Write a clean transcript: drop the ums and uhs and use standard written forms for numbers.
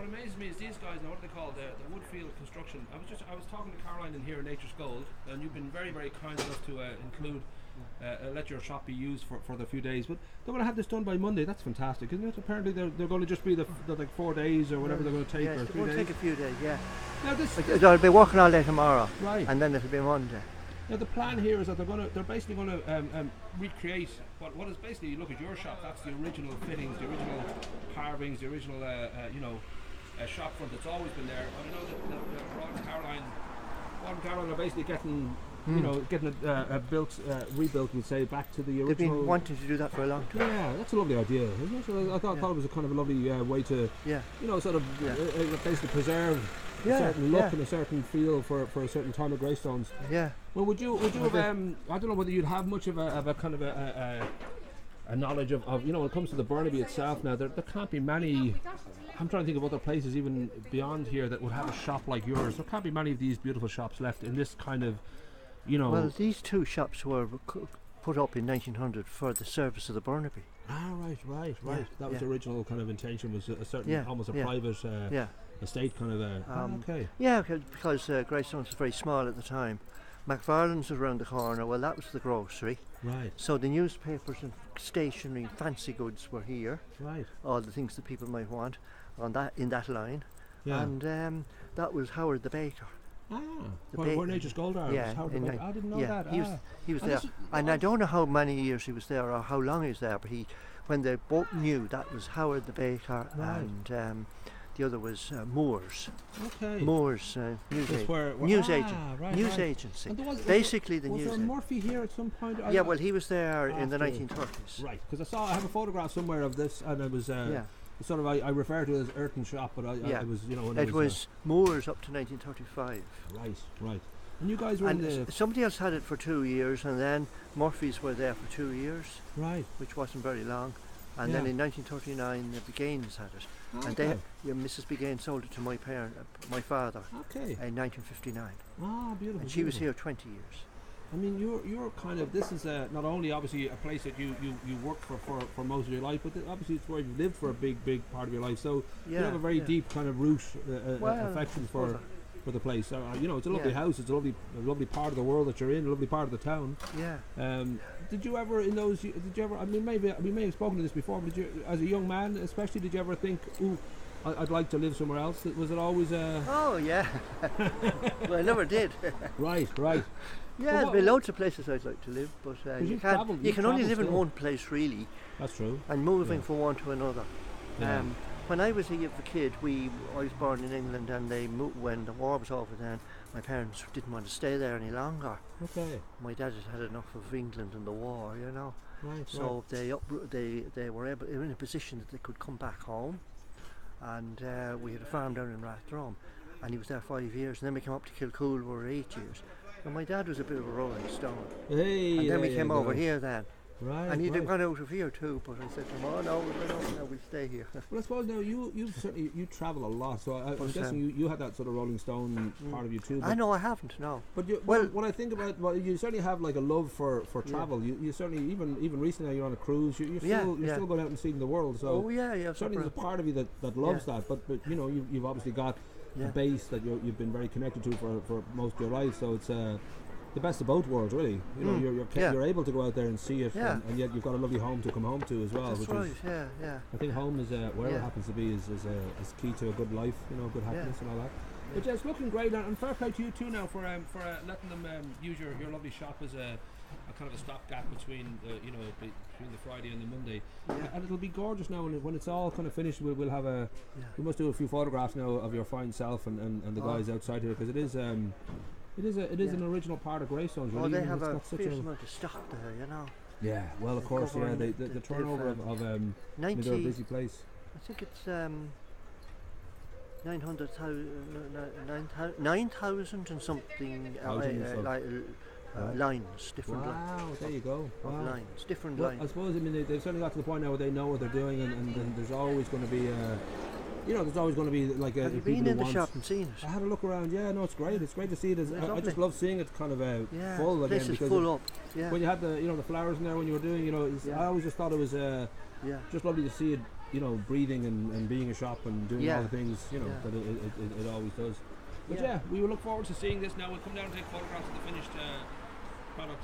what amazes me is these guys now. What are they called? The Woodfield Construction. I was talking to Caroline in here in Nature's Gold, and you've been very kind enough to include. Let your shop be used for the few days, but they're going to have this done by Monday. That's fantastic, isn't it? Apparently they're going to just be the like 4 days or whatever they're going to take. Yes, or 3 days. It'll take a few days, yeah. Now they'll be working all day tomorrow, right? And then it'll be Monday. Now the plan here is that they're basically going to recreate what is basically. You look at your shop. That's the original fittings, the original carvings, the original shop front that's always been there. I know that Ron and Caroline are basically getting. Getting it rebuilt, we'd say, back to the original. They've been wanting to do that for a long time. Yeah, that's a lovely idea, isn't it? So I thought it was a kind of a lovely way to, sort of basically preserve a certain look and a certain feel for a certain time of Greystones. Yeah. Well, would you have, I don't know whether you'd have much of a kind of a knowledge of when it comes to the Burnaby itself now, there can't be many. I'm trying to think of other places even beyond here that would have a shop like yours. There can't be many of these beautiful shops left in this kind of. Well, these two shops were put up in 1900 for the service of the Burnaby. Ah, right. That was the original kind of intention, was a certain, almost a private estate kind of okay. Yeah, because Greystones was very small at the time. McFarlane's was around the corner, well that was the grocery. Right. So the newspapers and stationery, fancy goods were here. Right. All the things that people might want in that line. Yeah. And that was Howard the Baker. Ah, where Nature's Gold are. Yeah, I didn't know that. He was there, and I don't know how many years he was there or how long he was there, but when they both knew, that was Howard the Baker, and the other was Moore's. Okay. Moore's news agency. Basically the news. Was there Murphy here at some point? Yeah, well he was there in the 1930s. Right, because I have a photograph somewhere of this, and it was. Sort of, I refer to it as Ireton shop, but it was, it was Moore's up to 1935. Right. And you guys were in the. Somebody else had it for 2 years, and then Murphy's were there for 2 years. Right. Which wasn't very long. And then in 1939, the Begains had it. Okay. And Mrs. Begain sold it to my father. Okay. In 1959. Ah, beautiful. And she was here 20 years. I mean, you're kind of, this is not only obviously a place that you worked for most of your life, but obviously it's where you've lived for a big part of your life. So you have a very deep kind of root affection for the place. It's a lovely house. It's a lovely part of the world that you're in. A lovely part of the town. Yeah. Did you ever I mean, maybe we may have spoken to this before, but did you, as a young man especially, did you ever think, ooh, I'd like to live somewhere else? Was it always Oh yeah. Well, I never did. Right. Yeah, there'd be loads of places I'd like to live, but you can only live in one place really. That's true. And moving from one to another. Yeah. When I was a kid, I was born in England, and they moved when the war was over. Then my parents didn't want to stay there any longer. Okay. My dad had had enough of England and the war, Right. So they were in a position that they could come back home, and we had a farm down in Rathdrum, and he was there 5 years, and then we came up to Kilcool, we were 8 years. And my dad was a bit of a rolling stone. Hey, and then we came over here then. Right. And he'd have gone out of here too, but I said to him, no, we'll stay here. Well, I suppose now you travel a lot, so I'm guessing you had that sort of rolling stone part of you too. I know I haven't, no. But when I think about, you certainly have like a love for travel. You certainly, even recently you're on a cruise, you're still going out and seeing the world. So certainly there's a part of you that loves that. But you've obviously got a base that you've been very connected to for most of your life. So it's the best of both worlds, really. You're able to go out there and see it, and yet you've got a lovely home to come home to as well. That's right. Yeah. I think home is wherever it happens to be is key to a good life, good happiness and all that. But it's looking great, and fair play to you too now for letting them use your lovely shop as a kind of a stopgap between between the Friday and the Monday. And it'll be gorgeous now when it's all kind of finished. We'll have we must do a few photographs now of your fine self and the guys outside here, because it is an original part of Greystones. Really. They have a fierce amount of stock there, Yeah, well, of course, the turnover of they're a busy place. I think it's 9,000 and something lines, different lines. Wow, there you go. Lines, different lines. I suppose they've certainly got to the point now where they know what they're doing, and there's always going to be there's always going to be like Have you been in the shop and seen it? I had a look around. Yeah, no, it's great. It's great to see it. I just love seeing it kind of full again, because full up. Yeah. When you had the flowers in there when you were doing, I always just thought it was just lovely to see it you know, breathing and being a shop and doing all the things, you know, that it always does. But yeah, we will look forward to seeing this now. We'll come down and take photographs of the finished product.